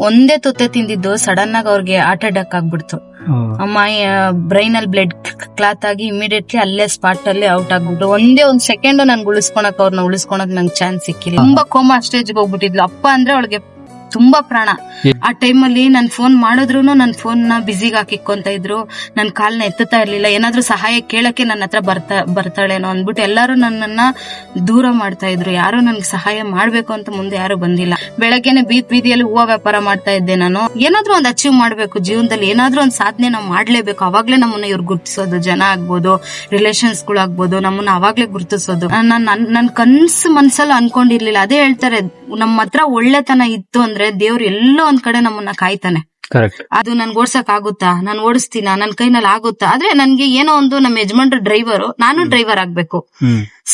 ಒಂದೇ ತುತ್ತೆ ತಿಂದಿದ್ದು ಸಡನ್ ಆಗಿ ಅವ್ರಿಗೆ ಹಾರ್ಟ್ ಅಟ್ಯಾಕ್ ಆಗ್ಬಿಡ್ತು. ಅಮ್ಮ ಬ್ರೈನ್ ಅಲ್ಲಿ ಬ್ಲಡ್ ಕ್ಲಾತ್ ಆಗಿ ಇಮಿಡಿಯೇಟ್ಲಿ ಅಲ್ಲೇ ಸ್ಪಾಟ್ ಅಲ್ಲಿ ಔಟ್ ಆಗ್ಬಿಟ್ಟು ಒಂದೇ ಒಂದ್ ಸೆಕೆಂಡ್ ನನ್ಗೆ ಅವ್ರನ್ನ ಉಳಿಸ್ಕೊಳಕ್ ನಂಗೆ ಚಾನ್ಸ್ ಸಿಕ್ಕಿಲ್ಲ. ತುಂಬಾ ಕೋಮಾ ಸ್ಟೇಜ್ಗೆ ಹೋಗ್ಬಿಟ್ಟಿದ್ಲು. ಅಪ್ಪ ಅಂದ್ರೆ ಅವಳಿಗೆ ತುಂಬಾ ಪ್ರಾಣ. ಆ ಟೈಮಲ್ಲಿ ನನ್ ಫೋನ್ ಮಾಡಿದ್ರು ನನ್ ಫೋನ್ ನ ಬಿಸಿಗೆ ಹಾಕಿಕೊಂತ ಇದ್ರು. ನನ್ ಕಾಲ್ನ ಎತ್ತುತ್ತಾ ಇರ್ಲಿಲ್ಲ. ಏನಾದ್ರೂ ಸಹಾಯ ಕೇಳಕ್ಕೆ ನನ್ನ ಹತ್ರ ಬರ್ತಾಳೇನೋ ಅಂದ್ಬಿಟ್ಟು ಎಲ್ಲಾರು ನನ್ನನ್ನ ದೂರ ಮಾಡ್ತಾ ಇದ್ರು. ಯಾರು ನನ್ಗೆ ಸಹಾಯ ಮಾಡ್ಬೇಕು ಅಂತ ಮುಂದೆ ಯಾರು ಬಂದಿಲ್ಲ. ಬೆಳಗ್ಗೆನೆ ಬೀದಿಯಲ್ಲಿ ಹೂವು ವ್ಯಾಪಾರ ಮಾಡ್ತಾ ಇದ್ದೆ ನಾನು. ಏನಾದ್ರೂ ಒಂದ್ ಅಚೀವ್ ಮಾಡ್ಬೇಕು ಜೀವನದಲ್ಲಿ, ಏನಾದ್ರೂ ಒಂದ್ ಸಾಧನೆ ನಾವು ಮಾಡ್ಲೇಬೇಕು. ಅವಾಗ್ಲೇ ನಮ್ಮನ್ನ ಇವ್ರು ಗುರ್ತಿಸೋದು, ಜನ ಆಗ್ಬೋದು, ರಿಲೇಷನ್ಸ್ ಗಳಾಗ್ಬೋದು, ನಮ್ಮನ್ನ ಅವಾಗ್ಲೇ ಗುರ್ತಿಸೋದು. ನನ್ ಕನ್ಸು ಮನ್ಸಲ್ಲಿ ಅನ್ಕೊಂಡಿರ್ಲಿಲ್ಲ. ಅದೇ ಹೇಳ್ತಾರೆ, ನಮ್ಮ ಹತ್ರ ಒಳ್ಳೆತನ ಇತ್ತು ಅಂದ್ರೆ ದೇವ್ರು ಎಲ್ಲೋ ಒಂದ್ ಕಡೆ ನಮ್ಮನ್ನ ಕಾಯ್ತಾನೆ. ಅದು ನನ್ಗೆ ಓಡ್ಸಕ್ ಆಗುತ್ತಾ, ನಾನು ಓಡಿಸ್ತೀನ, ನನ್ ಕೈನಲ್ಲಿ ಆಗುತ್ತಾ? ಆದ್ರೆ ನನ್ಗೆ ಏನೋ ಒಂದು, ನಮ್ಮ ಯಜಮಾನ್ರು ಡ್ರೈವರು, ನಾನು ಡ್ರೈವರ್ ಆಗ್ಬೇಕು.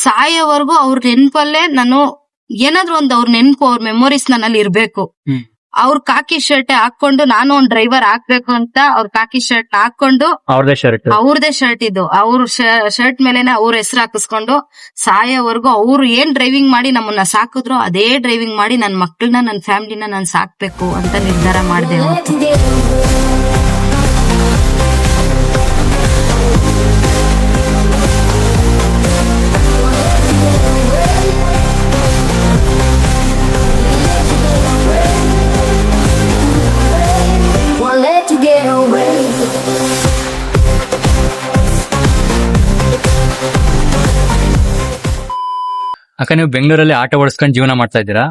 ಸಾಯೋವರೆಗೂ ಅವ್ರ ನೆನ್ಪಲ್ಲೇ ನಾನು ಏನಾದ್ರು ಒಂದು ಅವ್ರ ನೆನ್ಪು, ಅವ್ರ ಮೆಮೊರೀಸ್ ನನ್ನಲ್ಲಿ ಇರ್ಬೇಕು. ಅವ್ರ ಕಾಕಿ ಶರ್ಟ್ ಹಾಕೊಂಡು ನಾನು ಒಂದ್ ಡ್ರೈವರ್ ಹಾಕ್ಬೇಕು ಅಂತ ಅವ್ರ ಕಾಕಿ ಶರ್ಟ್ ಹಾಕೊಂಡು, ಅವ್ರದೇ ಶರ್ಟ್ ಇದು, ಅವ್ರ ಶರ್ಟ್ ಮೇಲೆನೆ ಅವ್ರ ಹೆಸರು ಹಾಕಿಸ್ಕೊಂಡು ಸಾಯೋವರೆಗೂ ಅವ್ರು ಏನ್ ಡ್ರೈವಿಂಗ್ ಮಾಡಿ ನಮ್ಮನ್ನ ಸಾಕಿದ್ರು ಅದೇ ಡ್ರೈವಿಂಗ್ ಮಾಡಿ ನನ್ ಮಕ್ಳನ್ನ, ನನ್ ಫ್ಯಾಮಿಲಿನ ನಾನ್ ಸಾಕ್ಬೇಕು ಅಂತ ನಿರ್ಧಾರ ಮಾಡಿದೆ. ಅಕ್ಕ, ನೀವು ಬೆಂಗಳೂರಲ್ಲಿ ಆಟೋ ಓಡಿಸ್ಕೊಂಡು ಜೀವನ ಮಾಡ್ತಾ ಇದ್ದೀರಾ.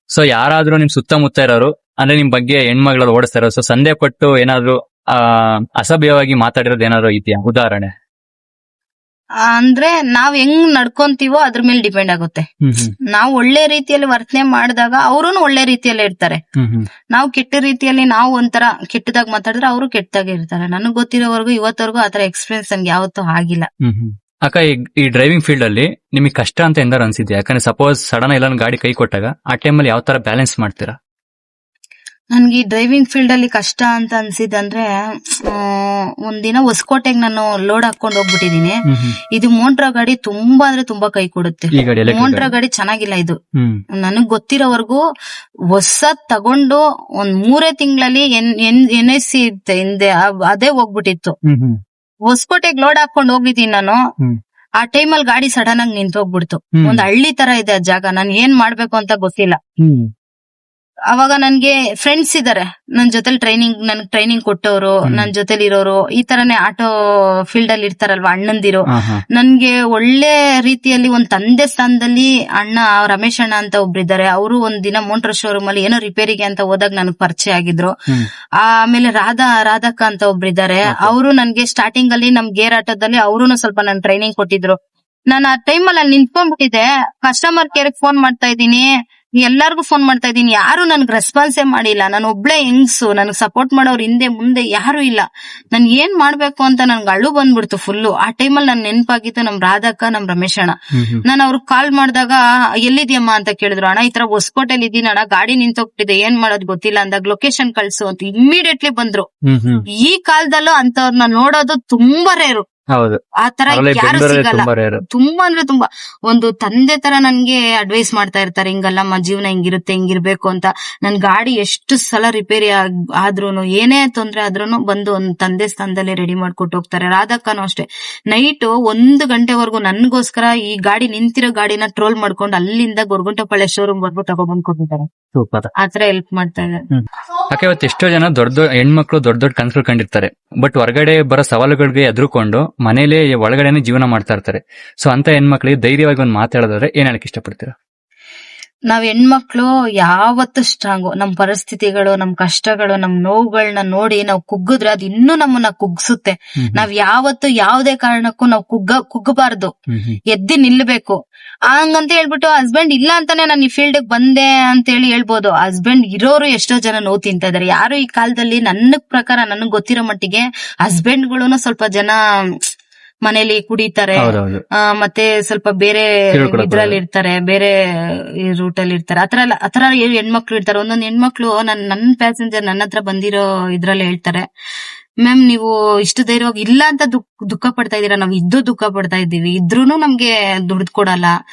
ಸೊ ಯಾರಾದ್ರೂ ನಿಮ್ ಸುತ್ತಮುತ್ತ ಇರೋರು, ಅಂದ್ರೆ ನಿಮ್ ಬಗ್ಗೆ ಹೆಣ್ಮಗಳು ಓಡಿಸ್ತಾ ಇರೋ, ಸೊ ಸಂದೇಹ ಪಟ್ಟು ಏನಾದ್ರು ಅಸಭ್ಯವಾಗಿ ಮಾತಾಡಿರೋದು ಏನಾದ್ರು ಇದೆಯಾ ಉದಾಹರಣೆ? ಅಂದ್ರೆ ನಾವ್ ಹೆಂಗ್ ನಡ್ಕೊಂತೀವೋ ಅದ್ರ ಮೇಲೆ ಡಿಪೆಂಡ್ ಆಗುತ್ತೆ. ನಾವು ಒಳ್ಳೆ ರೀತಿಯಲ್ಲಿ ವರ್ತನೆ ಮಾಡಿದಾಗ ಅವ್ರು ಒಳ್ಳೆ ರೀತಿಯಲ್ಲಿ ಇರ್ತಾರೆ. ನಾವು ಕೆಟ್ಟ ರೀತಿಯಲ್ಲಿ ನಾವು ಒಂಥರ ಕೆಟ್ಟದಾಗ ಮಾತಾಡಿದ್ರೆ ಅವರು ಕೆಟ್ಟದಾಗ ಇರ್ತಾರೆ. ನನಗ್ ಗೊತ್ತಿರೋವರೆಗೂ ಇವತ್ತವರೆಗೂ ಆತರ ಎಕ್ಸ್ಪೀರಿಯನ್ಸ್ ನನ್ಗೆ ಯಾವತ್ತೂ ಆಗಿಲ್ಲ. ಅಕ್ಕ, ಈ ಡ್ರೈವಿಂಗ್ ಫೀಲ್ಡ್ ಅಲ್ಲಿ ನಿಮಗೆ ಕಷ್ಟ ಅಂತ ಎಂದಾರು ಅನ್ಸಿದ್ಯಾ? ಯಾಕಂದ್ರೆ ಸಪೋಸ್ ಸಡನ್ ಎಲ್ಲ ಗಾಡಿ ಕೈ ಕೊಟ್ಟಾಗ ಆ ಟೈಮಲ್ಲಿ ಯಾವ ತರ ಬ್ಯಾಲೆನ್ಸ್ ಮಾಡ್ತೀರಾ? ನನ್ಗೆ ಈ ಡ್ರೈವಿಂಗ್ ಫೀಲ್ಡ್ ಅಲ್ಲಿ ಕಷ್ಟ ಅಂತ ಅನ್ಸಿದಂದ್ರೆ, ಒಂದಿನ ಹೊಸಕೋಟೆಗೆ ನಾನು ಲೋಡ್ ಹಾಕೊಂಡ್ ಹೋಗ್ಬಿಟ್ಟಿದೀನಿ. ಇದು ಮೋಟ್ರ ಗಾಡಿ ತುಂಬಾ ಅಂದ್ರೆ ತುಂಬಾ ಕೈ ಕೊಡುತ್ತೆ. ಮೋಟ್ರ ಗಾಡಿ ಚೆನ್ನಾಗಿಲ್ಲ ಇದು. ನನಗ್ ಗೊತ್ತಿರೋವರೆಗೂ ಹೊಸದ್ ತಗೊಂಡು ಒಂದ್ 3 ತಿಂಗಳಲ್ಲಿ NSC ಇತ್ತೆ ಹಿಂದೆ, ಅದೇ ಹೋಗ್ಬಿಟ್ಟಿತ್ತು. ಹೊಸಕೋಟೆಗೆ ಲೋಡ್ ಹಾಕೊಂಡ್ ಹೋಗಿದ್ದೀನಿ ನಾನು. ಆ ಟೈಮಲ್ಲಿ ಗಾಡಿ ಸಡನ್ ಆಗಿ ನಿಂತೋಗ್ಬಿಡ್ತು. ಒಂದ್ ಹಳ್ಳಿ ತರ ಇದೆ ಆ ಜಾಗ. ನಾನ್ ಏನ್ ಮಾಡ್ಬೇಕು ಅಂತ ಗೊತ್ತಿಲ್ಲ. ಅವಾಗ ನನ್ಗೆ ಫ್ರೆಂಡ್ಸ್ ಇದಾರೆ ನನ್ ಜೊತೆಲಿ, ನನ್ಗೆ ಟ್ರೈನಿಂಗ್ ಕೊಟ್ಟವ್ರು, ನನ್ ಜೊತೆಲಿ ಇರೋರು, ಈ ತರನೇ ಆಟೋ ಫೀಲ್ಡ್ ಅಲ್ಲಿ ಇರ್ತಾರಲ್ವಾ ಅಣ್ಣಂದಿರು. ನನ್ಗೆ ಒಳ್ಳೆ ರೀತಿಯಲ್ಲಿ ಒಂದ್ ತಂದೆ ಸ್ಥಾನದಲ್ಲಿ ಅಣ್ಣ ರಮೇಶ್ ಅಣ್ಣ ಅಂತ ಒಬ್ರಿದ್ದಾರೆ. ಅವರು ಒಂದ್ ದಿನ ಮೋಟರ್ ಶೋರೂಮ್ ಅಲ್ಲಿ ಏನೋ ರಿಪೇರಿಗೆ ಅಂತ ಹೋದಾಗ ನನಗ್ ಪರಿಚಯ ಆಗಿದ್ರು. ಆಮೇಲೆ ರಾಧಕ್ಕ ಅಂತ ಒಬ್ರಿದ್ದಾರೆ. ಅವರು ನನ್ಗೆ ಸ್ಟಾರ್ಟಿಂಗ್ ಅಲ್ಲಿ ನಮ್ ಗೇರ್ ಆಟೋದಲ್ಲಿ ಅವರು ಸ್ವಲ್ಪ ನನ್ ಟ್ರೈನಿಂಗ್ ಕೊಟ್ಟಿದ್ರು. ನಾನು ಆ ಟೈಮಲ್ಲಿ ಅಲ್ಲಿ ನಿಂತ್ಕೊಂಡ್ಬಿಟ್ಟಿದ್ದೆ. ಕಸ್ಟಮರ್ ಕೇರ್ ಫೋನ್ ಮಾಡ್ತಾ ಇದ್ದೀನಿ, ಎಲ್ಲಾರ್ಗು ಫೋನ್ ಮಾಡ್ತಾ ಇದೀನಿ, ಯಾರು ನನ್ಗೆ ರೆಸ್ಪಾನ್ಸೇ ಮಾಡಿಲ್ಲ. ನಾನು ಒಬ್ಳೆ ಹೆಂಗ್ಸು, ನನ್ಗೆ ಸಪೋರ್ಟ್ ಮಾಡೋರು ಹಿಂದೆ ಮುಂದೆ ಯಾರು ಇಲ್ಲ. ನನ್ ಏನ್ ಮಾಡ್ಬೇಕು ಅಂತ ನನ್ಗೆ ಅಳು ಬಂದ್ಬಿಡ್ತು ಫುಲ್ಲು. ಆ ಟೈಮಲ್ಲಿ ನನ್ ನೆನಪಾಗಿತ್ತು ನಮ್ ರಾಧಕ್ಕ, ನಮ್ ರಮೇಶ್ ಅಣ್ಣ. ನಾನು ಅವ್ರಿಗೆ ಕಾಲ್ ಮಾಡಿದಾಗ ಎಲ್ಲಿದ್ಯಮ್ಮ ಅಂತ ಕೇಳಿದ್ರು. ಅಣ್ಣ ಈ ತರ ಹೊಸಕೋಟೆಲಿ ಇದೀನಿ ಅಣ್ಣ, ಗಾಡಿ ನಿಂತೋಗ್ತಿದೆ, ಏನ್ ಮಾಡೋದು ಗೊತ್ತಿಲ್ಲ ಅಂದಾಗ ಲೊಕೇಶನ್ ಕಳ್ಸು ಅಂತ ಇಮಿಡಿಯೇಟ್ಲಿ ಬಂದ್ರು. ಈ ಕಾಲದಲ್ಲೂ ಅಂತವ್ರನ್ನ ನೋಡೋದು ತುಂಬಾ ರೇರು. ಆತರ ಯಾರು ಸಿಗಲ್ಲ. ತುಂಬಾ ಅಂದ್ರೆ ತುಂಬಾ ಒಂದು ತಂದೆ ತರ ನನ್ಗೆ ಅಡ್ವೈಸ್ ಮಾಡ್ತಾ ಇರ್ತಾರೆ, ಹಿಂಗಲ್ಲಮ್ಮ ಜೀವನ ಹಿಂಗಿರುತ್ತೆ, ಹಿಂಗಿರ್ಬೇಕು ಅಂತ. ನನ್ ಗಾಡಿ ಎಷ್ಟು ಸಲ ರಿಪೇರಿ ಆದ್ರೂನು, ಏನೇ ತೊಂದ್ರೆ ಆದ್ರೂನು ಬಂದು ಒಂದ್ ತಂದೆ ಸ್ಥಾನದಲ್ಲಿ ರೆಡಿ ಮಾಡ್ಕೊಟ್ಟು ಹೋಗ್ತಾರೆ. ರಾಧಕ್ಕನು ಅಷ್ಟೇ, ನೈಟ್ 1 ಗಂಟೆವರೆಗೂ ನನ್ಗೋಸ್ಕರ ಈ ಗಾಡಿ ನಿಂತಿರೋ ಗಾಡಿನ ಟ್ರೋಲ್ ಮಾಡ್ಕೊಂಡು ಅಲ್ಲಿಂದ ಗೊರಗುಂಟೆಪಾಳ್ಯ ಶೋರೂಮ್ ವರ್ಗು ತಗೊಬಂದ್ ಕೊಟ್ಟಿದ್ದಾರೆ. ಆತರ ಹೆಲ್ಪ್ ಮಾಡ್ತಾ ಇದ್ದಾರೆ. ಇವತ್ತು ಎಷ್ಟೋ ಜನ ದೊಡ್ಡ ಹೆಣ್ಮಕ್ಳು ದೊಡ್ಡ ಕನಸು ಕಂಡಿರ್ತಾರೆ, ಬಟ್ ಹೊರಗಡೆ ಬರೋ ಸವಾಲುಗಳಿಗೆ ಎದುರುಕೊಂಡು ಮನೇಲೆ ಒಳಗಡೆನೆ ಜೀವನ ಮಾಡ್ತಾ ಇರ್ತಾರೆ. ಸೊ ಅಂತ ಹೆಣ್ಮಕ್ಳಿಗೆ ಧೈರ್ಯವಾಗಿ ಒಂದು ಮಾತಾಡೋದಾದ್ರೆ ಏನ್ ಹೇಳಕ್ ಇಷ್ಟಪಡ್ತೀರಾ? ನಾವ್ ಹೆಣ್ಮಕ್ಳು ಯಾವತ್ತು ಸ್ಟ್ರಾಂಗು. ನಮ್ ಪರಿಸ್ಥಿತಿಗಳು, ನಮ್ ಕಷ್ಟಗಳು, ನಮ್ ನೋವುಗಳನ್ನ ನೋಡಿ ನಾವ್ ಕುಗ್ಗಿದ್ರೆ ಅದು ಇನ್ನೂ ನಮ್ಮನ್ನ ಕುಗ್ಸುತ್ತೆ. ನಾವ್ ಯಾವತ್ತು ಯಾವ್ದೇ ಕಾರಣಕ್ಕೂ ನಾವ್ ಕುಗ್ಗಬಾರ್ದು, ಎದ್ದಿ ನಿಲ್ಬೇಕು. ಹಂಗಂತ ಹೇಳ್ಬಿಟ್ಟು ಹಸ್ಬೆಂಡ್ ಇಲ್ಲ ಅಂತಾನೆ ನಾನು ಈ ಫೀಲ್ಡ್ ಬಂದೆ ಅಂತ ಹೇಳ್ಬೋದು. ಹಸ್ಬೆಂಡ್ ಇರೋರು ಎಷ್ಟೋ ಜನ ನೋವು ತಿಂತಾ ಇದಾರೆ. ಯಾರು ಈ ಕಾಲದಲ್ಲಿ ನನ್ನ ಪ್ರಕಾರ ನನಗ್ ಗೊತ್ತಿರೋ ಮಟ್ಟಿಗೆ ಹಸ್ಬೆಂಡ್ಗಳು ಸ್ವಲ್ಪ ಜನ ಮನೇಲಿ ಕುಡಿತಾರೆ, ಮತ್ತೆ ಸ್ವಲ್ಪ ಬೇರೆ ಇದ್ರಲ್ಲಿ ಇರ್ತಾರೆ, ಬೇರೆ ರೂಟ್ ಅಲ್ಲಿ ಇರ್ತಾರೆ. ಆತರ ಹೆಣ್ಮಕ್ಳು ಇರ್ತಾರೆ. ಒಂದೊಂದು ಹೆಣ್ಮಕ್ಳು ನನ್ ಪ್ಯಾಸೆಂಜರ್ ನನ್ನ ಹತ್ರ ಬಂದಿರೋ ಇದ್ರಲ್ಲಿ ಹೇಳ್ತಾರೆ, ಮ್ಯಾಮ್ ನೀವು ಇಷ್ಟು ಧೈರ್ಯವಾಗಿ ಇಲ್ಲ ಅಂತ ದುಃಖ ಪಡ್ತಾ ಇದೀರಾ, ನಾವ್ ಇದ್ದು ದುಃಖ ಪಡ್ತಾ ಇದೀವಿ, ಇದ್ರೂನು ನಮ್ಗೆ ದುಡ್ದು ಕೊಡಲ್ಲ,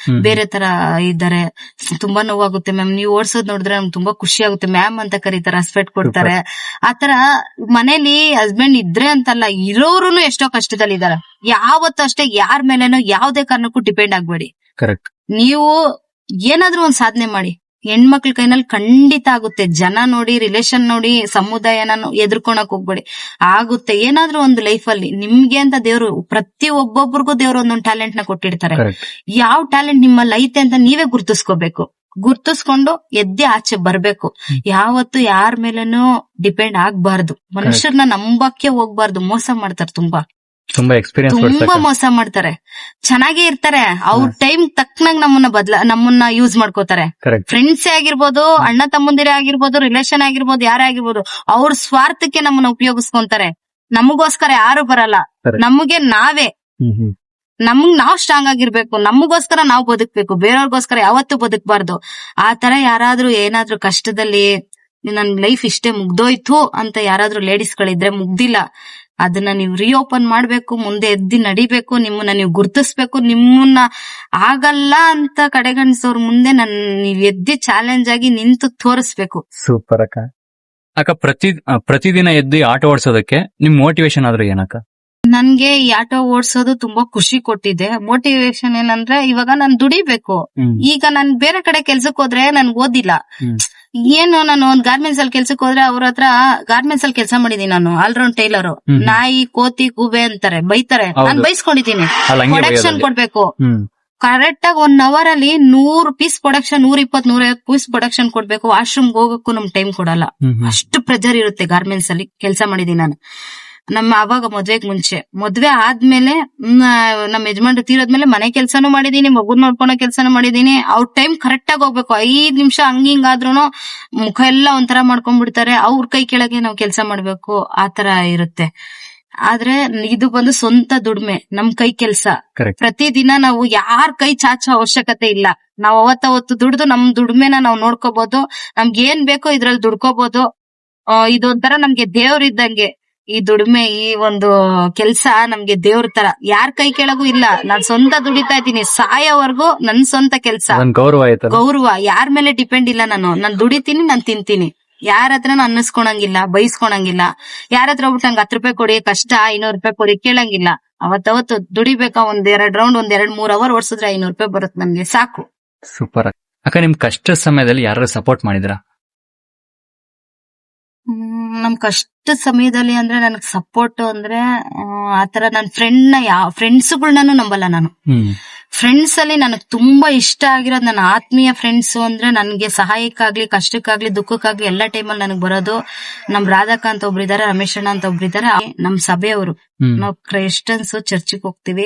ಬೇರೆ ತರ ಇದ್ದಾರೆ, ತುಂಬಾ ನೋವಾಗುತ್ತೆ ಮ್ಯಾಮ್, ನೀವು ಓಡ್ಸೋದ್ ನೋಡಿದ್ರೆ ನಮ್ಗೆ ತುಂಬಾ ಖುಷಿ ಆಗುತ್ತೆ ಮ್ಯಾಮ್ ಅಂತ ಕರೀತಾರೆ, ರೆಸ್ಪೆಕ್ಟ್ ಕೊಡ್ತಾರೆ. ಆತರ ಮನೇಲಿ ಹಸ್ಬೆಂಡ್ ಇದ್ರೆ ಅಂತಲ್ಲ, ಇರೋರುನು ಎಷ್ಟೋ ಕಷ್ಟದಲ್ಲಿದ್ದಾರೆ. ಯಾವತ್ತೂ ಅಷ್ಟೇ ಯಾರ ಮೇಲೇನೋ ಯಾವ್ದೇ ಕಾರಣಕ್ಕೂ ಡಿಪೆಂಡ್ ಆಗ್ಬೇಡಿ. ಕರೆಕ್ಟ್. ನೀವು ಏನಾದ್ರೂ ಒಂದ್ ಸಾಧನೆ ಮಾಡಿ, ಹೆಣ್ಮಕ್ಳ ಕೈನಲ್ಲಿ ಖಂಡಿತ ಆಗುತ್ತೆ. ಜನ ನೋಡಿ, ರಿಲೇಶನ್ ನೋಡಿ, ಸಮುದಾಯನ ಎದುರ್ಕೊಳಕ್ ಹೋಗ್ಬೇಡಿ, ಆಗುತ್ತೆ. ಏನಾದ್ರೂ ಒಂದು ಲೈಫ್ ಅಲ್ಲಿ ನಿಮ್ಗೆ ಅಂತ ದೇವ್ರು ಪ್ರತಿ ಒಬ್ಬೊಬ್ರಿಗೂ ದೇವ್ರು ಒಂದೊಂದು ಟ್ಯಾಲೆಂಟ್ ನ ಕೊಟ್ಟಿರ್ತಾರೆ. ಯಾವ ಟ್ಯಾಲೆಂಟ್ ನಿಮ್ಮಲ್ಲಿ ಐತೆ ಅಂತ ನೀವೇ ಗುರ್ತಿಸ್ಕೋಬೇಕು. ಗುರ್ತಿಸ್ಕೊಂಡು ಎದ್ದೆ ಆಚೆ ಬರ್ಬೇಕು. ಯಾವತ್ತು ಯಾರ ಮೇಲೇನೂ ಡಿಪೆಂಡ್ ಆಗ್ಬಾರ್ದು. ಮನುಷ್ಯರನ್ನ ನಂಬಕ್ಕೆ ಹೋಗ್ಬಾರ್ದು. ಮೋಸ ಮಾಡ್ತಾರೆ, ತುಂಬಾ ಎಕ್ಸ್ಪೀರಿಯನ್ಸ್, ತುಂಬಾ ಮೋಸ ಮಾಡ್ತಾರೆ. ಚೆನ್ನಾಗೇ ಇರ್ತಾರೆ, ಅವ್ರ ಟೈಮ್ ತಕ್ಕನಾಗ ನಮ್ಮನ್ನ ಯೂಸ್ ಮಾಡ್ಕೋತಾರೆ. ಫ್ರೆಂಡ್ಸೇ ಆಗಿರ್ಬೋದು, ಅಣ್ಣ ತಮ್ಮಂದಿರೇ ಆಗಿರ್ಬೋದು, ರಿಲೇಶನ್ ಆಗಿರ್ಬೋದು, ಯಾರೇ ಆಗಿರ್ಬೋದು, ಅವ್ರ ಸ್ವಾರ್ಥಕ್ಕೆ ನಮ್ಮನ್ನ ಉಪಯೋಗಿಸ್ಕೊಂತಾರೆ. ನಮಗೋಸ್ಕರ ಯಾರು ಬರಲ್ಲ, ನಮಗೆ ನಾವೇ ನಾವ್ ಸ್ಟ್ರಾಂಗ್ ಆಗಿರ್ಬೇಕು, ನಮಗೋಸ್ಕರ ನಾವು ಬದುಕ್ಬೇಕು, ಬೇರೆಯವ್ರಿಗೋಸ್ಕರ ಯಾವತ್ತೂ ಬದುಕ್ಬಾರ್ದು. ಆ ತರ ಯಾರಾದ್ರೂ ಏನಾದ್ರೂ ಕಷ್ಟದಲ್ಲಿ ನನ್ ಲೈಫ್ ಇಷ್ಟೇ ಮುಗ್ದೋಯ್ತು ಅಂತ ಯಾರಾದ್ರೂ ಲೇಡೀಸ್ ಗಳಿದ್ರೆ, ಮುಗ್ದಿಲ್ಲ, ಅದನ್ನ ನೀವು ರೀಓಪನ್ ಮಾಡ್ಬೇಕು, ಮುಂದೆ ಎದ್ದಿ ನಡಿಬೇಕು, ನಿಮ್ಮನ್ನ ನೀವು ಗುರ್ತಿಸ್ಬೇಕು. ನಿಮ್ಮನ್ನ ಆಗಲ್ಲ ಅಂತ ಕಡೆಗಣಿಸೋರ್ ಮುಂದೆ ನೀವ್ ಎದ್ದಿ ಚಾಲೆಂಜ್ ಆಗಿ ನಿಂತು ತೋರಿಸ್ಬೇಕು. ಸೂಪರ್ ಅಕ್ಕ. ಅಕ್ಕ, ಪ್ರತಿದಿನ ಎದ್ದು ಆಟೋ ಓಡಿಸೋದಕ್ಕೆ ನಿಮ್ ಮೋಟಿವೇಶನ್ ಆದ್ರೂ ಏನಕ್ಕ? ನನ್ಗೆ ಈ ಆಟೋ ಓಡಿಸೋದು ತುಂಬಾ ಖುಷಿ ಕೊಟ್ಟಿದೆ. ಮೋಟಿವೇಶನ್ ಏನಂದ್ರೆ, ಇವಾಗ ನಾನ್ ದುಡಿಬೇಕು. ಈಗ ನಾನ್ ಬೇರೆ ಕಡೆ ಕೆಲ್ಸಕ್ ಹೋದ್ರೆ ನನ್ಗೆ ಓದಿಲ್ಲ, ಏನು ನಾನು ಒಂದ್ ಗಾರ್ಮೆಂಟ್ಸ್ ಅಲ್ಲಿ ಕೆಲ್ಸಕ್ ಹೋದ್ರೆ ಅವ್ರ ಹತ್ರ ಗಾರ್ಮೆಂಟ್ಸ್ ಅಲ್ಲಿ ಕೆಲಸ ಮಾಡಿದೀನಿ ನಾನು, ಆಲ್ರೌಂಡ್ ಟೈಲರ್. ನಾಯಿ, ಕೋತಿ, ಗೂಬೆ ಅಂತಾರೆ, ಬೈತಾರೆ, ನಾನ್ ಬೈಸ್ಕೊಂಡಿದ್ದೀನಿ. ಪ್ರೊಡಕ್ಷನ್ ಕೊಡ್ಬೇಕು ಕರೆಕ್ಟ್ ಆಗಿ 1 hour ಅಲ್ಲಿ 100 ಪೀಸ್ ಪ್ರೊಡಕ್ಷನ್, 120-150 ಪೀಸ್ ಪ್ರೊಡಕ್ಷನ್ ಕೊಡ್ಬೇಕು. ವಾಶ್ರೂಮ್ ಹೋಗಕ್ಕೂ ನಮ್ ಟೈಮ್ ಕೊಡಲ್ಲ, ಅಷ್ಟು ಪ್ರೆಜರ್ ಇರುತ್ತೆ. ಗಾರ್ಮೆಂಟ್ಸ್ ಅಲ್ಲಿ ಕೆಲಸ ಮಾಡಿದೀನಿ ನಾನು. ಅವಾಗ ಮದ್ವೆಗ್ ಮುಂಚೆ, ಮದ್ವೆ ಆದ್ಮೇಲೆ ನಮ್ಮ ಯಜಮಾನ್ರು ತೀರೋದ್ಮೇಲೆ ಮನೆ ಕೆಲ್ಸಾನು ಮಾಡಿದೀನಿ, ಮಗುನ್ ನೋಡ್ಕೊಳೋ ಕೆಲ್ಸಾನು ಮಾಡಿದೀನಿ. ಅವ್ರ ಟೈಮ್ ಕರೆಕ್ಟ್ ಆಗಿ ಹೋಗ್ಬೇಕು. 5 ನಿಮಿಷ ಹಂಗಿಂಗಾದ್ರೂನು ಮುಖ ಎಲ್ಲ ಒಂಥರ ಮಾಡ್ಕೊಂಡ್ಬಿಡ್ತಾರೆ. ಅವ್ರ ಕೈ ಕೆಳಗೆ ನಾವು ಕೆಲ್ಸ ಮಾಡ್ಬೇಕು, ಆತರ ಇರುತ್ತೆ. ಆದ್ರೆ ಇದು ಬಂದು ಸ್ವಂತ ದುಡ್ಮೆ, ನಮ್ ಕೈ ಕೆಲ್ಸ. ಪ್ರತಿದಿನ ನಾವು ಯಾರ ಕೈ ಚಾಚೋ ಅವಶ್ಯಕತೆ ಇಲ್ಲ. ನಾವ್ ಅವತ್ತು ದುಡ್ದು ನಮ್ ದುಡ್ಮೆನ ನಾವ್ ನೋಡ್ಕೋಬಹುದು. ನಮ್ಗೆ ಏನ್ ಬೇಕೋ ಇದ್ರಲ್ಲಿ ದುಡ್ಕೋಬಹುದು. ಇದೊಂಥರ ನಮ್ಗೆ ದೇವ್ರಿದ್ದಂಗೆ ಈ ದುಡಿಮೆ, ಈ ಒಂದು ಕೆಲ್ಸ ನಮ್ಗೆ ದೇವ್ರ ತರ. ಯಾರ ಕೈ ಕೆಳಗೂ ಇಲ್ಲ, ನಾನ್ ಸ್ವಂತ ದುಡಿತಾ ಇದ್ದೀನಿ ಸಾಯೋವರೆಗೂ. ನನ್ ಸ್ವಂತ ಕೆಲ್ಸ, ಗೌರವ. ಯಾರ ಮೇಲೆ ಡಿಪೆಂಡ್ ಇಲ್ಲ. ನಾನು ದುಡಿತೀನಿ, ನಾನ್ ತಿಂತೀನಿ. ಯಾರ ಹತ್ರನೂ ಅನ್ನಿಸ್ಕೊಳಂಗಿಲ್ಲ, ಬೈಸ್ಕೊಳಂಗಿಲ್ಲ. ಯಾರ ಹತ್ರ ಹೋಗ್ಬಿಟ್ಟು ನಂಗೆ 10 ರೂಪಾಯಿ ಕೊಡಿ, ಕಷ್ಟ 500 ರೂಪಾಯಿ ಕೊಡಿ ಕೇಳಂಗಿಲ್ಲ. ಅವತ್ತು ದುಡಿಬೇಕಾ, 1-2 ರೌಂಡ್ 1-2-3 ಅವರ್ ಓಡಿಸಿದ್ರೆ 500 ರೂಪಾಯಿ ಬರುತ್ತೆ, ನಮ್ಗೆ ಸಾಕು. ಸೂಪರ್ ಅಕ್ಕ. ನಿಮ್ ಕಷ್ಟ ಸಮಯದಲ್ಲಿ ಯಾರು ಸಪೋರ್ಟ್ ಮಾಡಿದ್ರ? ನಮ್ ಕಷ್ಟ ಸಮಯದಲ್ಲಿ ಅಂದ್ರೆ ನನಗ್ ಸಪೋರ್ಟ್ ಅಂದ್ರೆ ಆತರ ನನ್ ಫ್ರೆಂಡ್ಸ್ಗಳನ್ನೂ ನಂಬಲ್ಲ ನಾನು. ಫ್ರೆಂಡ್ಸ್ ಅಲ್ಲಿ ನನಗ್ ತುಂಬಾ ಇಷ್ಟ ಆಗಿರೋದು ನನ್ನ ಆತ್ಮೀಯ ಫ್ರೆಂಡ್ಸ್ ಅಂದ್ರೆ, ನನ್ಗೆ ಸಹಾಯಕ್ಕಾಗ್ಲಿ, ಕಷ್ಟಕ್ಕಾಗ್ಲಿ, ದುಃಖಕ್ಕಾಗ್ಲಿ ಎಲ್ಲ ಟೈಮಲ್ಲಿ ನನಗ್ ಬರೋದು ನಮ್ ರಾಧಕ್ಕ ಅಂತ ಒಬ್ರಿದಾರೆ, ರಮೇಶ್ ಅಣ್ಣ ಅಂತ ಒಬ್ರಿದಾರೆ. ನಮ್ ಸಭೆಯವರು, ನಾವ್ ಕ್ರಿಶ್ಚಿಯನ್ಸ್, ಚರ್ಚಿಗೆ ಹೋಗ್ತಿವಿ.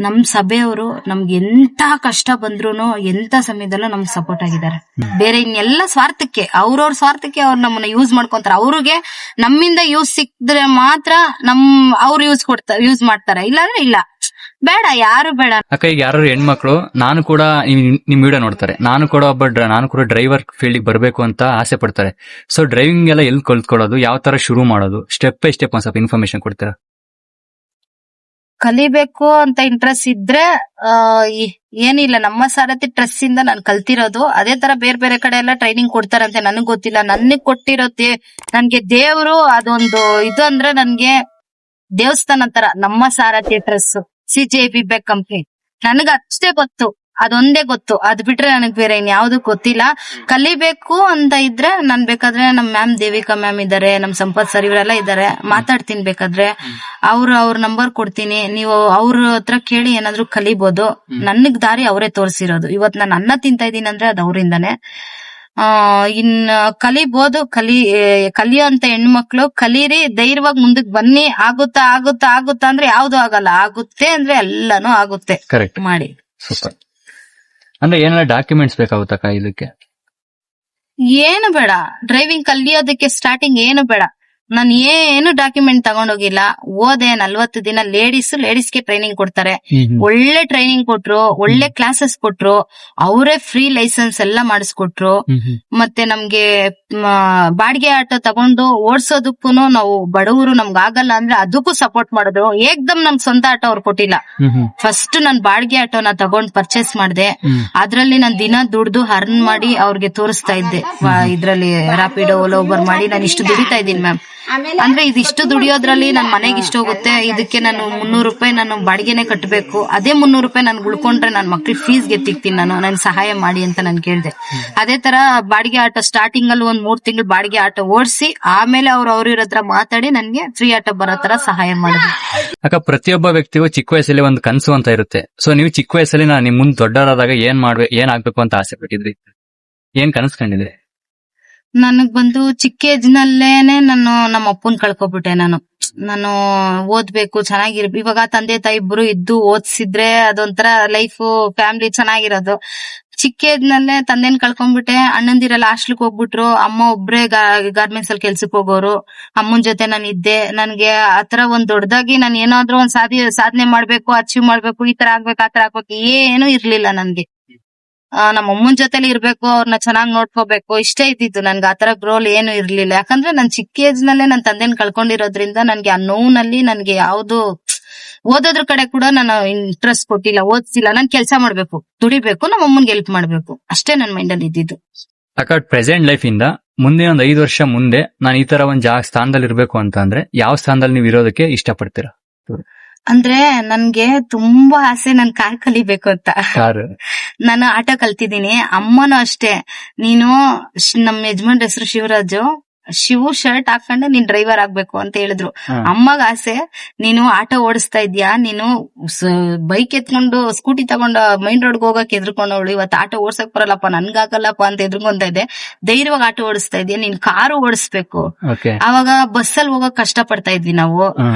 ನಮ್ ಸಭೆಯವರು ನಮ್ಗೆ ಎಂತ ಕಷ್ಟ ಬಂದ್ರೂನು, ಎಂತ ಸಮಯದಲ್ಲೂ ನಮ್ಗೆ ಸಪೋರ್ಟ್ ಆಗಿದ್ದಾರೆ. ಬೇರೆ ಇನ್ನೆಲ್ಲ ಸ್ವಾರ್ಥಕ್ಕೆ, ಅವ್ರವ್ರ ಸ್ವಾರ್ಥಕ್ಕೆ ಅವ್ರು ನಮ್ಮನ್ನ ಯೂಸ್ ಮಾಡ್ಕೊಂತಾರೆ. ಅವ್ರಿಗೆ ನಮ್ಮಿಂದ ಯೂಸ್ ಸಿಕ್ಕಿದ್ರೆ ಮಾತ್ರ ಅವ್ರು ಯೂಸ್ ಮಾಡ್ತಾರೆ, ಇಲ್ಲಾಂದ್ರೆ ಇಲ್ಲ. ಬೇಡ, ಯಾರು ಬೇಡ. ಅಕ್ಕ, ಈಗ ಯಾರು ಹೆಣ್ಮಕ್ಳು ನಾನು ಕೂಡ ನಿಮ್ ವಿಡಿಯೋ ನೋಡ್ತಾರೆ, ನಾನು ಕೂಡ ಡ್ರೈವರ್ ಫೀಲ್ಡ್ ಬರ್ಬೇಕು ಅಂತ ಆಸೆ ಪಡ್ತಾರೆ. ಸೊ ಡ್ರೈವಿಂಗ್ ಎಲ್ಲ ಎಲ್ಲಿ ಕಲ್ತ್ಕೊಳ್ಳೋದು, ಯಾವ ತರ ಶುರು ಮಾಡೋದು, ಸ್ಟೆಪ್ ಬೈ ಸ್ಟೆಪ್ ಒಂದ್ ಸ್ವಲ್ಪ ಇನ್ಫಾರ್ಮೇಶನ್ ಕೊಡ್ತೀರಾ? ಕಲಿಬೇಕು ಅಂತ ಇಂಟ್ರೆಸ್ಟ್ ಇದ್ರೆ ಏನಿಲ್ಲ, ನಮ್ಮ ಸಾರಥಿ ಟ್ರಸ್ಟ್ ಇಂದ ನಾನು ಕಲ್ತಿರೋದು. ಅದೇ ತರ ಬೇರೆ ಬೇರೆ ಕಡೆ ಎಲ್ಲ ಟ್ರೈನಿಂಗ್ ಕೊಡ್ತಾರಂತೆ, ನನಗ್ ಗೊತ್ತಿಲ್ಲ. ನನಗ್ ಕೊಟ್ಟಿರೋದೇ ನನ್ಗೆ ದೇವ್ರು ಅದೊಂದು ಇದು ಅಂದ್ರೆ, ನನ್ಗೆ ದೇವಸ್ಥಾನ ತರ ನಮ್ಮ ಸಾರಥಿ ಟ್ರಸ್ಟ್, CJB ಬ್ಯಾಕ್ ಕಂಪ್ನಿ. ನನಗ್ ಅಷ್ಟೇ ಗೊತ್ತು, ಅದೊಂದೇ ಗೊತ್ತು. ಅದ್ ಬಿಟ್ರೆ ನನಗ್ ಬೇರೆ ಇನ್ಯಾವ್ದು ಗೊತ್ತಿಲ್ಲ. ಕಲಿಬೇಕು ಅಂತ ಇದ್ರೆ ನಾನ್ ಬೇಕಾದ್ರೆ ನಮ್ ಮ್ಯಾಮ್ ದೇವಿಕಾ ಮ್ಯಾಮ್ ಇದಾರೆ, ನಮ್ ಸಂಪತ್ ಸರ್, ಇವರೆಲ್ಲ ಇದಾರೆ, ಮಾತಾಡ್ತೀನಿ. ಬೇಕಾದ್ರೆ ಅವ್ರ ನಂಬರ್ ಕೊಡ್ತೀನಿ, ನೀವು ಅವ್ರ ಹತ್ರ ಕೇಳಿ ಏನಾದ್ರು ಕಲಿಬಹುದು. ನನಗ್ ದಾರಿ ಅವರೇ ತೋರಿಸಿರೋದು. ಇವತ್ ನಾನು ಅನ್ನ ತಿಂತಾ ಇದೀನಿ ಅಂದ್ರೆ ಅದು ಅವರಿಂದಾನೆ. ಕಲಿಬಹುದು. ಕಲಿಯೋ ಅಂತ ಹೆಣ್ಮಕ್ಳು ಕಲೀರಿ, ಧೈರ್ಯವಾಗಿ ಮುಂದಕ್ಕೆ ಬನ್ನಿ. ಆಗುತ್ತಾ ಅಂದ್ರೆ ಯಾವ್ದು ಆಗಲ್ಲ, ಆಗುತ್ತೆ ಅಂದ್ರೆ ಎಲ್ಲಾನು ಆಗುತ್ತೆ. ಮಾಡಿ. ಸೂಪರ್. ಅಂದ್ರೆ ಏನೆಲ್ಲ ಡಾಕ್ಯುಮೆಂಟ್ಸ್ ಬೇಕಾಗುತ್ತಕ್ಕ ಇದಕ್ಕೆ? ಏನು ಬೇಡ, ಡ್ರೈವಿಂಗ್ ಕಲಿಯೋದಕ್ಕೆ ಸ್ಟಾರ್ಟಿಂಗ್ ಏನು ಬೇಡ. ನಾನು ಏನು ಡಾಕ್ಯುಮೆಂಟ್ ತಗೊಂಡೋಗಿಲ್ಲ. ಓದೆ 40 ದಿನ ಲೇಡೀಸ್ಗೆ ಟ್ರೈನಿಂಗ್ ಕೊಡ್ತಾರೆ. ಒಳ್ಳೆ ಟ್ರೈನಿಂಗ್ ಕೊಟ್ರು, ಒಳ್ಳೆ ಕ್ಲಾಸಸ್ ಕೊಟ್ರು, ಅವರೇ ಫ್ರೀ ಲೈಸೆನ್ಸ್ ಎಲ್ಲ ಮಾಡಿಸ್ಕೊಟ್ರು. ಮತ್ತೆ ನಮ್ಗೆ ಬಾಡಿಗೆ ಆಟೋ ತಗೊಂಡು ಓಡಿಸೋದಕ್ಕೂ ನಾವು ಬಡವರು ನಮ್ಗೆ ಆಗಲ್ಲ ಅಂದ್ರೆ ಅದಕ್ಕೂ ಸಪೋರ್ಟ್ ಮಾಡಿದ್ರು. ಏಕ್ದಮ್ ನಮ್ ಸ್ವಂತ ಆಟೋ ಅವ್ರು ಕೊಟ್ಟಿಲ್ಲ. ಫಸ್ಟ್ ನಾನ್ ಬಾಡಿಗೆ ಆಟೋನ ತಗೊಂಡ್ ಪರ್ಚೇಸ್ ಮಾಡ್ದೆ. ಅದ್ರಲ್ಲಿ ನಾನ್ ದಿನ ದುಡ್ದು ಅರ್ನ್ ಮಾಡಿ ಅವ್ರಿಗೆ ತೋರಿಸ್ತಾ ಇದ್ದೆ. ಇದ್ರಲ್ಲಿ ರಾಪಿಡೋ, ಓಲಾ, ಊಬರ್ ಮಾಡಿ ನಾನು ಇಷ್ಟು ದುಡಿತಾ ಇದ್ದೀನಿ ಮ್ಯಾಮ್. ಅಂದ್ರೆ ಇದಿಷ್ಟು ದುಡಿಯೋದ್ರಲ್ಲಿ ನನ್ ಮನೆಗೆ ಇಷ್ಟ ಹೋಗುತ್ತೆ. ಇದಕ್ಕೆ ನಾನು 300 ರೂಪಾಯಿ ನಾನು ಬಾಡಿಗೆನೆ ಕಟ್ಟಬೇಕು. ಅದೇ 300 ರೂಪಾಯಿ ನಾನು ಉಳ್ಕೊಂಡ್ರೆ ನನ್ ಮಕ್ಳಿಗೆ ಫೀಸ್ಗೆ ಎತ್ತಿಕ್ತೀನಿ, ನನ್ ಸಹಾಯ ಮಾಡಿ ಅಂತ ನಾನು ಕೇಳ್ದೆ. ಅದೇ ತರ ಬಾಡಿಗೆ ಆಟೋ ಸ್ಟಾರ್ಟಿಂಗ್ ಅಲ್ಲಿ 1 3 ತಿಂಗಳು ಬಾಡಿಗೆ ಆಟೋ ಓಡಿಸಿ ಆಮೇಲೆ ಅವ್ರ ಹತ್ರ ಮಾತಾಡಿ ನನ್ಗೆ ಫ್ರೀ ಆಟೋ ಬರೋ ತರ ಸಹಾಯ ಮಾಡಿದ್ರು. ಅಕ್ಕ, ಪ್ರತಿಯೊಬ್ಬ ವ್ಯಕ್ತಿಗೂ ಚಿಕ್ಕ ವಯಸ್ಸಲ್ಲಿ ಒಂದು ಕನಸು ಅಂತ ಇರುತ್ತೆ. ಸೊ ನೀವು ಚಿಕ್ಕ ವಯಸ್ಸಲ್ಲಿ ನಿಮ್ ಮುಂದೆ ದೊಡ್ಡವರಾದಾಗ ಏನ್ ಆಗ್ಬೇಕು ಅಂತ ಆಸೆ ಪಟ್ಟಿದ್ರಿ? ಏನ್ ಕನಸು ಕಂಡಿದ್ರಿ? ನನಗ್ ಬಂದು ಚಿಕ್ಕ ಏಜ್ ನಲ್ಲೇನೆ ನಾನು ನಮ್ಮ ಅಪ್ಪನ್ ಕಳ್ಕೊಬಿಟ್ಟೆ. ನಾನು ಓದ್ಬೇಕು, ಚೆನ್ನಾಗಿರ್ಬೇಕು. ಇವಾಗ ತಂದೆ ತಾಯಿ ಇಬ್ರು ಇದ್ದು ಓದ್ಸಿದ್ರೆ ಅದೊಂಥರ ಲೈಫ್, ಫ್ಯಾಮಿಲಿ ಚೆನ್ನಾಗಿರೋದು. ಚಿಕ್ಕ ಏಜ್ ನಲ್ಲೇ ತಂದೆನ್ ಕಳ್ಕೊಂಡ್ಬಿಟ್ಟೆ. ಅಣ್ಣಂದಿರೆಲ್ಲ ಹಾಸ್ಟೆಲ್ಗೆ ಹೋಗ್ಬಿಟ್ರು. ಅಮ್ಮ ಒಬ್ರೇ ಗಾರ್ಮೆಂಟ್ಸ್ ಅಲ್ಲಿ ಕೆಲ್ಸಕ್ಕೆ ಹೋಗೋರು. ಅಮ್ಮನ್ ಜೊತೆ ನಾನು ಇದ್ದೆ. ನನ್ಗೆ ಆತರ ಒಂದ್ ದೊಡ್ಡದಾಗಿ ನಾನು ಏನಾದ್ರೂ ಒಂದ್ ಸಾಧನೆ ಮಾಡ್ಬೇಕು, ಅಚೀವ್ ಮಾಡ್ಬೇಕು, ಈ ತರ ಆಗ್ಬೇಕು, ಆ ತರ ಆಗ್ಬೇಕು ಏನೂ ಇರ್ಲಿಲ್ಲ ನನ್ಗೆ. ನಮ್ಮ ಅಮ್ಮನ್ ಜೊತೆಲಿ ಇರ್ಬೇಕು, ಅವ್ರನ್ನ ಚೆನ್ನಾಗ್ ನೋಡ್ಕೋಬೇಕು, ಇಷ್ಟೇ ಇದ್ದಿದ್ದು. ನನ್ಗೆ ಆತರ ಗ್ರೋಲ್ ಏನು ಇರ್ಲಿಲ್ಲ. ಯಾಕಂದ್ರೆ ನನ್ ಚಿಕ್ಕ ಏಜ್ ನಲ್ಲೇ ನನ್ ತಂದೆನ್ ಕಳ್ಕೊಂಡಿರೋದ್ರಿಂದ ನನ್ಗೆ ಆ ನೋವ್ನಲ್ಲಿ ನನ್ಗೆ ಯಾವ್ದು ಓದೋದ್ರ ಕಡೆ ಕೂಡ ನಾನು ಇಂಟ್ರೆಸ್ಟ್ ಕೊಟ್ಟಿಲ್ಲ, ಓದ್ಸಿಲ್ಲ. ನಾನ್ ಕೆಲ್ಸ ಮಾಡ್ಬೇಕು, ದುಡಿಬೇಕು, ನಮ್ಮ ಅಮ್ಮನ್ಗೆ ಹೆಲ್ಪ್ ಮಾಡ್ಬೇಕು, ಅಷ್ಟೇ ನನ್ ಮೈಂಡ್ ಅಲ್ಲಿ ಇದ್ದಿದ್ದು. ಅಕ್ಕ, ಪ್ರೆಸೆಂಟ್ ಲೈಫ್ ಇಂದ ಮುಂದೆ ಒಂದ್ 5 ವರ್ಷ ಮುಂದೆ ನಾನು ಈ ತರ ಒಂದ್ ಸ್ಥಾನದಲ್ಲಿ ಇರ್ಬೇಕು ಅಂತ ಅಂದ್ರೆ ಯಾವ ಸ್ಥಾನದಲ್ಲಿ ನೀವು ಇರೋದಕ್ಕೆ ಇಷ್ಟಪಡ್ತೀರಾ? ಅಂದ್ರೆ ನನ್ಗೆ ತುಂಬಾ ಆಸೆ ನನ್ ಕಾರ್ ಕಲಿಬೇಕು ಅಂತ. ನಾನು ಆಟೋ ಕಲ್ತಿದ್ದೀನಿ. ಅಮ್ಮನೂ ಅಷ್ಟೇ, ನೀನು ನಮ್ಮ ಯಜಮಾನ್ ಹೆಸರು ಶಿವರಾಜು, ಶಿವು ಶರ್ಟ್ ಹಾಕೊಂಡು ನೀನ್ ಡ್ರೈವರ್ ಆಗ್ಬೇಕು ಅಂತ ಹೇಳಿದ್ರು. ಅಮ್ಮಗ ಆಸೆ, ನೀನು ಆಟೋ ಓಡಿಸ್ತಾ ಇದ್ಯಾ, ನೀನು ಬೈಕ್ ಎತ್ಕೊಂಡು ಸ್ಕೂಟಿ ತಗೊಂಡು ಮೈನ್ ರೋಡ್ಗೆ ಹೋಗಕ್ ಎದ್ರುಕೊಂಡವಳು, ಇವತ್ತು ಆಟೋ ಓಡ್ಸಕ್ ಬರಲ್ಲಪ್ಪ, ನನ್ಗಾಗಲ್ಲಪ್ಪ ಅಂತ ಎದ್ರುಕೊಂತ ಇದ್ದೆ. ಧೈರ್ಯವಾಗಿ ಆಟೋ ಓಡಿಸ್ತಾ ಇದ್ಯಾ, ನೀನ್ ಕಾರು ಓಡಿಸ್ಬೇಕು. ಅವಾಗ ಬಸ್ಸಲ್ಲಿ ಹೋಗಕ್ ಕಷ್ಟ ಪಡ್ತಾ ಇದ್ವಿ ನಾವು.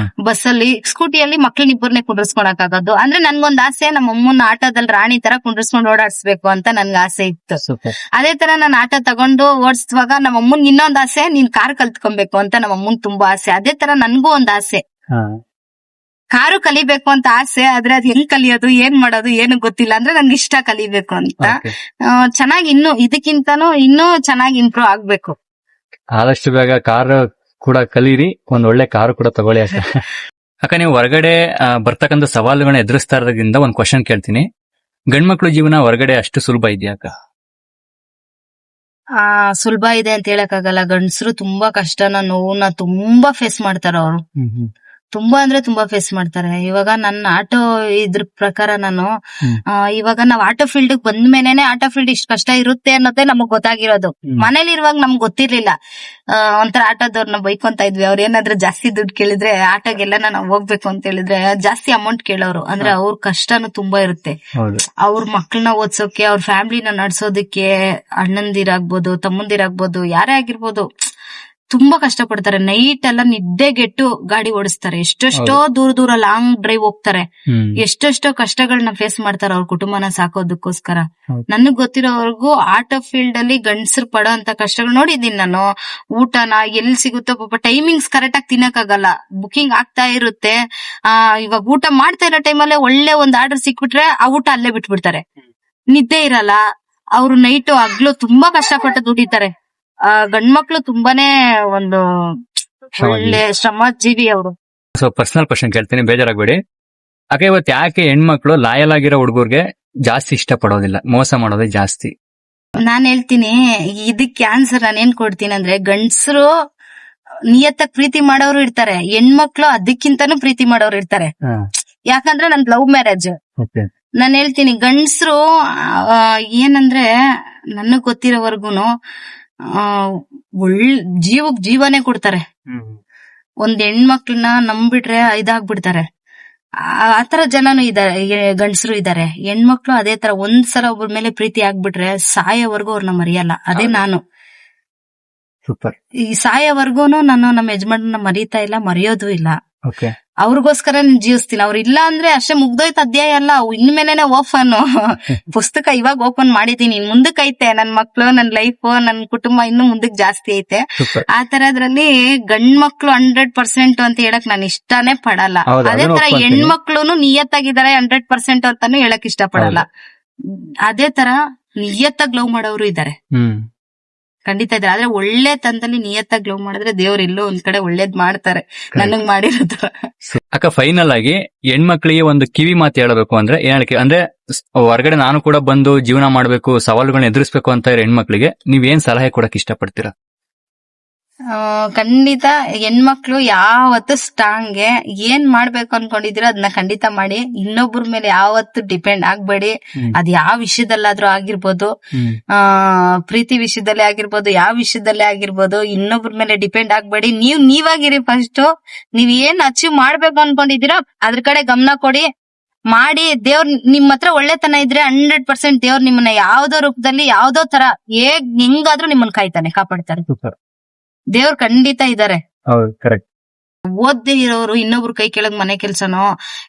ಬಸ್ಸಲ್ಲಿ, ಸ್ಕೂಟಿಯಲ್ಲಿ ಮಕ್ಳನ್ನಿಬ್ಬರನ್ನೇ ಕುಂಡ್ರಿಸ್ಕೊಳಕ್ ಆಗೋದು. ಅಂದ್ರೆ ನನ್ಗೊಂದ್ ಆಸೆ, ನಮ್ಮ ಅಮ್ಮನ ಆಟೋದಲ್ಲಿ ರಾಣಿ ತರ ಕುಂಡ್ರಿಸ್ಕೊಂಡು ಓಡಾಡ್ಸ್ಬೇಕು ಅಂತ ನನ್ಗೆ ಆಸೆ ಇತ್ತು. ಅದೇ ತರ ನಾನು ಆಟೋ ತಗೊಂಡು ಓಡಿಸುವಾಗ ನಮ್ಮ ಅಮ್ಮನ್ ಇನ್ನೊಂದ್ ಆಸೆ, ನೀನ್ ಕಾರ್ ಕಲ್ತ್ಕೊಬೇಕು ಅಂತ ನಮ್ಮ ಅಮ್ಮನ್ ತುಂಬಾ ಆಸೆ. ಅದೇ ತರ ನನ್ಗೂ ಒಂದ್ ಆಸೆ, ಕಾರು ಕಲಿಬೇಕು ಅಂತ ಆಸೆ. ಆದ್ರೆ ಅದ್ ಹೆಂಗ್ ಕಲಿಯೋದು, ಏನ್ ಮಾಡೋದು ಏನು ಗೊತ್ತಿಲ್ಲ. ಅಂದ್ರೆ ನನ್ಗೆ ಇಷ್ಟ ಕಲಿಬೇಕು ಅಂತ. ಚೆನ್ನಾಗಿ ಇನ್ನು ಇದಕ್ಕಿಂತನೂ ಇನ್ನೂ ಚೆನ್ನಾಗಿ ಇಂಪ್ರೂವ್ ಆಗ್ಬೇಕು. ಆದಷ್ಟು ಬೇಗ ಕಾರ್ ಕೂಡ ಕಲೀರಿ, ಒಂದ್ ಒಳ್ಳೆ ಕಾರು ಕೂಡ ತಗೊಳ್ಳಿ ಅಕ್ಕ. ಅಕ್ಕ, ನೀವು ಹೊರಗಡೆ ಬರ್ತಕ್ಕಂಥ ಸವಾಲುಗಳನ್ನ ಎದುರಿಸ್ತಾ ಇರೋದ್ರಿಂದ ಒಂದ್ ಕ್ವಶನ್ ಕೇಳ್ತೀನಿ. ಗಂಡ್ಮಕ್ಳು ಜೀವನ ಹೊರಗಡೆ ಅಷ್ಟು ಸುಲಭ ಇದೆಯಾ ಅಕ್ಕ? ಸುಲಭ ಇದೆ ಅಂತ ಹೇಳಕ್ ಆಗಲ್ಲ. ಗಂಡಸರು ತುಂಬಾ ಕಷ್ಟನ, ನೋವನ್ನ ತುಂಬಾ ಫೇಸ್ ಮಾಡ್ತಾರ. ಅವರು ತುಂಬಾ ಅಂದ್ರೆ ತುಂಬಾ ಫೇಸ್ ಮಾಡ್ತಾರೆ. ಇವಾಗ ನನ್ನ ಆಟೋ ಇದ್ರ ಪ್ರಕಾರ ನಾನು ಇವಾಗ ನಾವ್ ಆಟೋ ಫೀಲ್ಡ್ ಬಂದ ಮೇಲೆನೆ ಆಟೋ ಫೀಲ್ಡ್ ಇಷ್ಟ ಕಷ್ಟ ಇರುತ್ತೆ ಅನ್ನೋದೇ ನಮಗ್ ಗೊತ್ತಾಗಿರೋದು. ಮನೇಲಿ ಇರುವಾಗ ನಮ್ಗ್ ಗೊತ್ತಿರ್ಲಿಲ್ಲ. ಒಂಥರ ಆಟೋದವ್ರನ್ನ ಬೈಕೊಂತ ಇದ್ವಿ. ಅವ್ರ ಏನಾದ್ರೂ ಜಾಸ್ತಿ ದುಡ್ಡು ಕೇಳಿದ್ರೆ, ಆಟೋಗೆಲ್ಲ ನಾವ್ ಹೋಗ್ಬೇಕು ಅಂತ ಹೇಳಿದ್ರೆ ಜಾಸ್ತಿ ಅಮೌಂಟ್ ಕೇಳೋರು. ಅಂದ್ರೆ ಅವ್ರ ಕಷ್ಟನೂ ತುಂಬಾ ಇರುತ್ತೆ. ಅವ್ರ ಮಕ್ಳನ್ನ ಓದ್ಸೋಕೆ, ಅವ್ರ ಫ್ಯಾಮಿಲಿನ ನಡ್ಸೋದಕ್ಕೆ, ಅಣ್ಣಂದಿರಾಗ್ಬೋದು, ತಮ್ಮಂದಿರಾಗ್ಬೋದು, ಯಾರೇ ಆಗಿರ್ಬೋದು, ತುಂಬಾ ಕಷ್ಟ ಪಡ್ತಾರೆ. ನೈಟ್ ಎಲ್ಲ ನಿದ್ದೆಗೆಟ್ಟು ಗಾಡಿ ಓಡಿಸ್ತಾರೆ. ಎಷ್ಟೆಷ್ಟೋ ದೂರ ಲಾಂಗ್ ಡ್ರೈವ್ ಹೋಗ್ತಾರೆ. ಎಷ್ಟೆಷ್ಟೋ ಕಷ್ಟಗಳನ್ನ ಫೇಸ್ ಮಾಡ್ತಾರೆ ಅವ್ರ ಕುಟುಂಬನ ಸಾಕೋದಕ್ಕೋಸ್ಕರ. ನನಗ್ ಗೊತ್ತಿರೋವರೆಗೂ ಆಟೋ ಫೀಲ್ಡ್ ಅಲ್ಲಿ ಗಂಡಸರು ಪಡೋ ಅಂತ ಕಷ್ಟಗಳು ನೋಡಿದೀನಿ ನಾನು. ಊಟನ ಎಲ್ಲಿ ಸಿಗುತ್ತೋ ಪಾಪ ಟೈಮಿಂಗ್ಸ್ ಕರೆಕ್ಟ್ ಆಗಿ ತಿನ್ನಕ್ಕಾಗಲ್ಲ, ಬುಕಿಂಗ್ ಆಗ್ತಾ ಇರುತ್ತೆ. ಇವಾಗ ಊಟ ಮಾಡ್ತಾ ಇರೋ ಟೈಮಲ್ಲೇ ಒಳ್ಳೆ ಒಂದ್ ಆರ್ಡರ್ ಸಿಕ್ಬಿಟ್ರೆ ಆ ಊಟ ಅಲ್ಲೇ ಬಿಟ್ಬಿಡ್ತಾರೆ. ನಿದ್ದೆ ಇರಲ್ಲ. ಅವ್ರು ನೈಟು ಹಗ್ಲು ತುಂಬಾ ಕಷ್ಟಪಟ್ಟು ದುಡಿತಾರೆ. ಗಂಡ್ಮಕ್ಳು ತುಂಬಾನೇ ಒಂದು ಒಳ್ಳೆ ಶ್ರಮಜೀವಿ ಅವರು. ಸೊ ಪರ್ಸನಲ್ ಕ್ವಶನ್ ಕೇಳ್ತೀನಿ, ಬೇಜಾರಾಗ್ಬೇಡಿ. ಅಕ್ಕ, ಇವತ್ತು ಯಾಕೆ ಹೆಣ್ಮಕ್ಳು ಲಾಯಲ್ ಆಗಿರೋ ಹುಡುಗರ್ಗೆ ಜಾಸ್ತಿ ಇಷ್ಟ ಪಡೋದಿಲ್ಲ, ಮೋಸ ಮಾಡೋದೇ ಜಾಸ್ತಿ? ನಾನ್ ಹೇಳ್ತೀನಿ ಇದಕ್ಕೆ ಆನ್ಸರ್ ನಾನೇನ್ ಕೊಡ್ತೀನಿ ಅಂದ್ರೆ, ಗಂಡಸರು ನಿಯತ್ತಾಗಿ ಪ್ರೀತಿ ಮಾಡೋರು ಇರ್ತಾರೆ, ಹೆಣ್ಮಕ್ಳು ಅದಕ್ಕಿಂತಾನು ಪ್ರೀತಿ ಮಾಡೋರು ಇರ್ತಾರೆ. ಯಾಕಂದ್ರೆ ನನ್ ಲವ್ ಮ್ಯಾರೇಜ್. ನಾನ್ ಹೇಳ್ತೀನಿ, ಗಂಡಸರು ಏನಂದ್ರೆ ನನಗ್ ಗೊತ್ತಿರೋವರ್ಗುನು ಜೀವಕ್ ಜೀವನೇ ಕೊಡ್ತಾರೆ. ಒಂದ್ ಹೆಣ್ಮಕ್ಳನ್ನ ನಂಬಿಟ್ರೆ ಇದಾಗ್ಬಿಡ್ತಾರೆ. ಆತರ ಜನನು ಇದಾರೆ, ಗಂಡಸರು ಇದಾರೆ. ಹೆಣ್ಮಕ್ಳು ಅದೇ ತರ ಒಂದ್ಸಲ ಒಬ್ಬರ ಮೇಲೆ ಪ್ರೀತಿ ಆಗ್ಬಿಟ್ರೆ ಸಾಯೋವರೆಗೂ ಅವ್ರನ್ನ ಮರೆಯಲ್ಲ. ಅದೇ ನಾನು ಈ ಸಾಯೋವರೆಗೂನು ನಾನು ನಮ್ಮ ಯಜಮಾನನ್ನ ಮರೀತಾ ಇಲ್ಲ, ಮರೆಯೋದು ಇಲ್ಲ. ಓಕೆ. ಅವ್ರಿಗೋಸ್ಕರ ಜೀವಿಸ್ತೀನಿ. ಅವ್ರು ಇಲ್ಲ ಅಂದ್ರೆ ಅಷ್ಟೇ ಮುಗ್ದೋಯ್ತು ಅಧ್ಯಾಯ ಅಲ್ಲ, ಇನ್ಮೇಲೆನೆ ಓಪನ್ ಪುಸ್ತಕ ಇವಾಗ ಓಪನ್ ಮಾಡಿದೀನಿ, ಮುಂದಕ್ಕೆ ಐತೆ ನನ್ ಮಕ್ಳು, ನನ್ ಲೈಫ್, ನನ್ ಕುಟುಂಬ ಇನ್ನು ಮುಂದಕ್ಕೆ ಜಾಸ್ತಿ ಐತೆ. ಆ ತರದ್ರಲ್ಲಿ ಗಂಡ್ ಮಕ್ಳು 100% ಅಂತ ಹೇಳಕ್ ನಾನು ಇಷ್ಟಾನೇ ಪಡಲ್ಲ. ಅದೇ ತರ ಹೆಣ್ಮಕ್ಳುನು ನಿಯತ್ತಾಗಿದ್ದಾರೆ 100% ಅಂತಾನು ಹೇಳಕ್ ಇಷ್ಟ ಪಡಲ್ಲ. ಅದೇ ತರ ನಿಯತ್ತಾಗಿ ಲವ್ ಮಾಡೋರು ಇದಾರೆ, ಖಂಡಿತ ಇದ್ದಾರೆ. ಆದ್ರೆ ಒಳ್ಳೆ ತಂದಲ್ಲಿ ನಿಯತ್ತಾಗಿ ಲವ್ ಮಾಡಿದ್ರೆ ದೇವ್ರ ಎಲ್ಲೋ ಒಂದ್ ಕಡೆ ಒಳ್ಳೇದ್ ಮಾಡ್ತಾರೆ, ನನಗ್ ಮಾಡಿರೋದು. ಅಕ್ಕ, ಫೈನಲ್ ಆಗಿ ಹೆಣ್ಮಕ್ಳಿಗೆ ಒಂದು ಕಿವಿ ಮಾತು ಹೇಳಬೇಕು ಅಂದ್ರೆ ಏನ್ ಹೇಳಕ್ಕೆ, ಅಂದ್ರೆ ಹೊರಗಡೆ ನಾನು ಕೂಡ ಬಂದು ಜೀವನ ಮಾಡ್ಬೇಕು, ಸವಾಲುಗಳನ್ನ ಎದುರಿಸ್ಬೇಕು ಅಂತ ಇರೋ ಹೆಣ್ಮಕ್ಳಿಗೆ ನೀವೇನ್ ಸಲಹೆ ಕೊಡಕ್ ಇಷ್ಟಪಡ್ತೀರಾ? ಖಂಡಿತ ಹೆಣ್ಮಕ್ಳು ಯಾವತ್ತು ಸ್ಟ್ರಾಂಗ್, ಏನ್ ಮಾಡ್ಬೇಕು ಅನ್ಕೊಂಡಿದೀರೋ ಅದನ್ನ ಖಂಡಿತ ಮಾಡಿ. ಇನ್ನೊಬ್ಬರ ಮೇಲೆ ಯಾವತ್ತು ಡಿಪೆಂಡ್ ಆಗ್ಬೇಡಿ. ಅದ್ ಯಾವ ವಿಷಯದಲ್ಲಾದ್ರೂ ಆಗಿರ್ಬೋದು, ಪ್ರೀತಿ ವಿಷಯದಲ್ಲೇ ಆಗಿರ್ಬೋದು, ಯಾವ ವಿಷಯದಲ್ಲೇ ಆಗಿರ್ಬೋದು, ಇನ್ನೊಬ್ಬರ ಮೇಲೆ ಡಿಪೆಂಡ್ ಆಗ್ಬೇಡಿ. ನೀವಾಗಿರಿ. ಫಸ್ಟ್ ನೀವ್ ಏನ್ ಅಚೀವ್ ಮಾಡ್ಬೇಕು ಅನ್ಕೊಂಡಿದೀರೋ ಅದ್ರ ಕಡೆ ಗಮನ ಕೊಡಿ, ಮಾಡಿ. ದೇವ್ರ ನಿಮ್ ಹತ್ರ ಒಳ್ಳೆತನ ಇದ್ರೆ 100% ದೇವ್ರ ನಿಮ್ಮನ್ನ ಯಾವ್ದೋ ರೂಪದಲ್ಲಿ ಯಾವ್ದೋ ತರ ಹೆಂಗಾದ್ರೂ ನಿಮ್ಮನ್ನ ಕಾಯ್ತಾನೆ, ಕಾಪಾಡ್ತಾರೆ. ದೇವ್ರು ಖಂಡಿತ ಇದಾರೆ. ಕರೆಕ್ಟ್. ಓದ್ದೇ ಇರೋರು ಇನ್ನೊಬ್ರು ಕೈ ಕೆಳಗ್ ಮನೆ ಕೆಲ್ಸನೋ,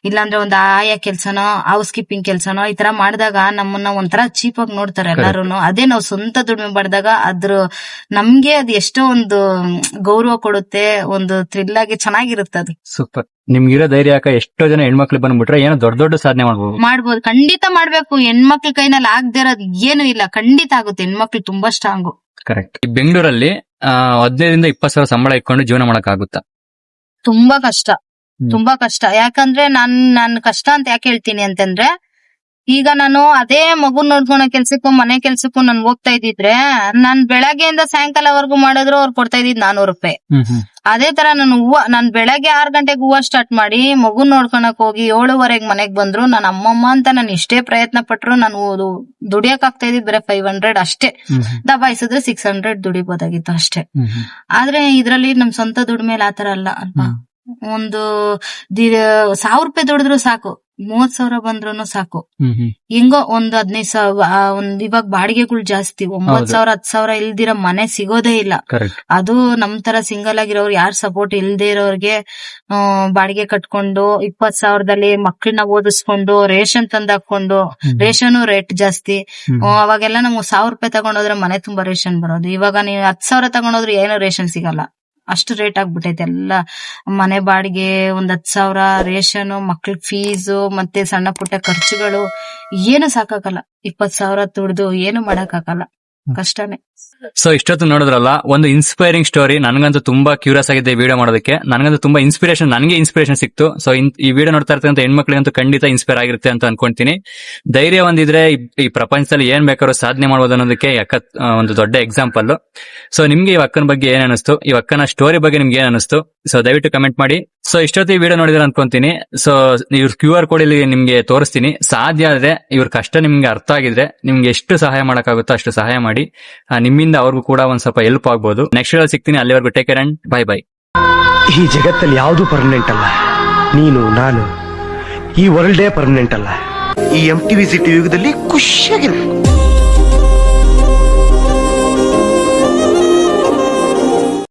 ಇಲ್ಲಾಂದ್ರೆ ಒಂದ್ ಆಯಾ ಕೆಲ್ಸನೋ, ಹೌಸ್ ಕೀಪಿಂಗ್ ಕೆಲ್ಸನೋ ಈ ತರ ಮಾಡಿದಾಗ ನಮ್ಮನ್ನ ಒಂಥರ ಚೀಪ್ ಆಗಿ ನೋಡ್ತಾರೆ ಎಲ್ಲಾರುನು. ಅದೇ ನಾವು ಸ್ವಂತ ದುಡಿಮೆ ಮಾಡಿದಾಗ ನಮ್ಗೆ ಅದು ಎಷ್ಟೋ ಒಂದು ಗೌರವ ಕೊಡುತ್ತೆ, ಒಂದು ಥ್ರಿಲ್ ಆಗಿ ಚೆನ್ನಾಗಿರುತ್ತೆ ಅದು. ಸೂಪರ್. ನಿಮ್ಗಿರೋ ಧೈರ್ಯ ಯಾಕ ಎಷ್ಟೋ ಜನ ಹೆಣ್ಮಕ್ಳು ಬಂದ್ಬಿಟ್ರೆ ಏನೋ ದೊಡ್ಡ ದೊಡ್ಡ ಸಾಧನೆ ಮಾಡ್ಬೋದು. ಖಂಡಿತ ಮಾಡ್ಬೇಕು. ಹೆಣ್ಮಕ್ಳ ಕೈನಲ್ಲಿ ಆಗದೆ ಇರೋದು ಏನು ಇಲ್ಲ, ಖಂಡಿತ ಆಗುತ್ತೆ. ಹೆಣ್ಮಕ್ಳು ತುಂಬಾ ಸ್ಟ್ರಾಂಗು. ಕರೆಕ್ಟ್. ಈ ಬೆಂಗಳೂರಲ್ಲಿ 15,000-20,000 ಸಂಬಳ ಇಟ್ಕೊಂಡು ಜೀವನ ಮಾಡಕ್ ಆಗುತ್ತಾ? ತುಂಬಾ ಕಷ್ಟ, ತುಂಬಾ ಕಷ್ಟ. ಯಾಕಂದ್ರೆ ನಾನ್ ಕಷ್ಟ ಅಂತ ಯಾಕೆ ಹೇಳ್ತೀನಿ ಅಂತಂದ್ರೆ, ಈಗ ನಾನು ಅದೇ ಮಗು ನೋಡ್ಕೊಳೋ ಕೆಲ್ಸಕ್ಕೂ ಮನೆ ಕೆಲ್ಸಕ್ಕೂ ನಾನು ಹೋಗ್ತಾ ಇದ್ದಿದ್ರೆ, ನಾನ್ ಬೆಳಗ್ಗೆಯಿಂದ ಸಾಯಂಕಾಲವರೆಗೂ ಮಾಡಿದ್ರು ಅವ್ರು ಕೊಡ್ತಾ ಇದ್ದಿದ್ 400 ರೂಪಾಯಿ. ಅದೇ ತರ ನಾನ್ ಬೆಳಗ್ಗೆ 6 ಗಂಟೆಗೆ ಹೂವ ಸ್ಟಾರ್ಟ್ ಮಾಡಿ ಮಗು ನೋಡ್ಕೊಳಕ್ ಹೋಗಿ 7:15 ಮನೆಗ್ ಬಂದ್ರು, ನಾನು ಅಮ್ಮಮ್ಮ ಅಂತ ನಾನು ಎಷ್ಟೇ ಪ್ರಯತ್ನ ಪಟ್ರು ನಾನು ದುಡಿಯಕ್ ಆಗ್ತಾ ಇದ್ದಿದ್ ಬರೀ 500 ಅಷ್ಟೇ. ದಬಾಯಿಸಿದ್ರೆ 600 ದುಡಿಬೋದಾಗಿತ್ತು ಅಷ್ಟೇ. ಆದ್ರೆ ಇದ್ರಲ್ಲಿ ನಮ್ ಸ್ವಂತ ದುಡ್ಮೇಲೆ ಆತರ ಅಲ್ಲ ಅಲ್ವಾ. ಒಂದು 1,000 ರೂಪಾಯಿ ದುಡಿದ್ರು ಸಾಕು, 30,000 ಬಂದ್ರು ಸಾಕು. ಹೆಂಗೋ ಒಂದು 15,000 ಇವಾಗ ಬಾಡಿಗೆಗಳು ಜಾಸ್ತಿ, 9,000 10,000 ಇಲ್ದಿರೋ ಮನೆ ಸಿಗೋದೇ ಇಲ್ಲ. ಅದು ನಮ್ ತರ ಸಿಂಗಲ್ ಆಗಿರೋರು, ಯಾರ್ ಸಪೋರ್ಟ್ ಇಲ್ದೇ ಇರೋರ್ಗೆ ಬಾಡಿಗೆ ಕಟ್ಕೊಂಡು 20,000ದಲ್ಲಿ ಮಕ್ಳನ್ನ ಓದಿಸ್ಕೊಂಡು ರೇಷನ್ ತಂದಾಕೊಂಡು, ರೇಷನ್ ರೇಟ್ ಜಾಸ್ತಿ. ಅವಾಗೆಲ್ಲ ನಮ್ಗೆ 1,000 ರೂಪಾಯಿ ತಗೊಂಡೋದ್ರೆ ಮನೆ ತುಂಬಾ ರೇಷನ್ ಬರೋದು. ಇವಾಗ ನೀವು 10,000 ತಗೊಂಡೋದ್ರೆ ಏನೋ ರೇಷನ್ ಸಿಗಲ್ಲ, ಅಷ್ಟು ರೇಟ್ ಆಗ್ಬಿಟ್ಟೈತೆ. ಎಲ್ಲ ಮನೆ ಬಾಡಿಗೆ, 10,000 ರೇಷನ್, ಮಕ್ಳ ಫೀಸು, ಮತ್ತೆ ಸಣ್ಣ ಪುಟ್ಟ ಖರ್ಚುಗಳು, ಏನು ಸಾಕಾಗಲ್ಲ. 20,000 ದುಡ್ದು ಏನು ಮಾಡಕ್ಕಾಗಲ್ಲ, ಕಷ್ಟನೇ. ಸೊ ಇಷ್ಟೊತ್ತು ನೋಡಿದ್ರಲ್ಲ, ಒಂದು ಇನ್ಸ್ಪೈರಿಂಗ್ ಸ್ಟೋರಿ. ನನಗಂತೂ ತುಂಬಾ ಕ್ಯೂರಿಯಸ್ ಆಗಿದೆ ವಿಡಿಯೋ ಮಾಡೋದಕ್ಕೆ. ನನಗಂತೂ ತುಂಬಾ ನನಗೆ ಇನ್ಸ್ಪಿರೇಷನ್ ಸಿಕ್ತು. ಸೊ ಈ ವಿಡಿಯೋ ನೋಡ್ತಾ ಇರ್ತಕ್ಕಂಥ ಹೆಣ್ಮಕ್ಳಿಗಂತೂ ಖಂಡಿತ ಇನ್ಸ್ಪೈರ್ ಆಗಿರುತ್ತೆ ಅಂತ ಅನ್ಕೊಂತೀನಿ. ಧೈರ್ಯ ಒಂದಿದ್ರೆ ಈ ಪ್ರಪಂಚದಲ್ಲಿ ಏನ್ ಬೇಕಾದ್ರೂ ಸಾಧನೆ ಮಾಡ್ಬೋದು ಅನ್ನೋದಕ್ಕೆ ಒಂದು ದೊಡ್ಡ ಎಕ್ಸಾಂಪಲ್. ಸೊ ನಿಮ್ಗೆ ಈ ಅಕ್ಕನ ಬಗ್ಗೆ ಏನ್ ಅನಿಸ್ತು, ಈ ಅಕ್ಕನ ಸ್ಟೋರಿ ಬಗ್ಗೆ ನಿಮ್ಗೆ ಏನ್ ಅನಿಸ್ತು, ಸೊ ದಯವಿಟ್ಟು ಕಮೆಂಟ್ ಮಾಡಿ. ಸೊ ಇಷ್ಟೊತ್ತು ಈ ವಿಡಿಯೋ ನೋಡಿದ್ರೆ ಅನ್ಕೊಂತೀನಿ. ಸೊ ಇವ್ರ QR ಕೋಡ್ ಇಲ್ಲಿ ನಿಮ್ಗೆ ತೋರಿಸ್ತೀನಿ. ಸಾಧ್ಯ ಆದ್ರೆ ಇವ್ರ ಕಷ್ಟ ನಿಮ್ಗೆ ಅರ್ಥ ಆಗಿದ್ರೆ ನಿಮ್ಗೆ ಎಷ್ಟು ಸಹಾಯ ಮಾಡಕ್ಕಾಗುತ್ತೋ ಅಷ್ಟು ಸಹಾಯ ಮಾಡಿ. ನಿಮ್ಮಿಂದ ಅವ್ರಿಗೂ ಕೂಡ ಒಂದ್ ಸ್ವಲ್ಪ ಹೆಲ್ಪ್ ಆಗ್ಬೋದು. ನೆಕ್ಸ್ಟ್ ವಿಡಿಯೋ ಸಿಗ್ತೀನಿ. ಅಲ್ಲಿವರೆಗೂ take care and bye bye. ಈ ಜಗತ್ತಲ್ಲಿ ಯಾವುದು ಪರ್ಮನೆಂಟ್ ಅಲ್ಲ. ನೀನು, ನಾನು, ಈ ವರ್ಲ್ಡೇ ಪರ್ಮನೆಂಟ್ ಅಲ್ಲ. ಈ MTV ಸಿಟಿ ಯುಗದಲ್ಲಿ ಖುಷಿಯಾಗಿರ್ಬೇಕು.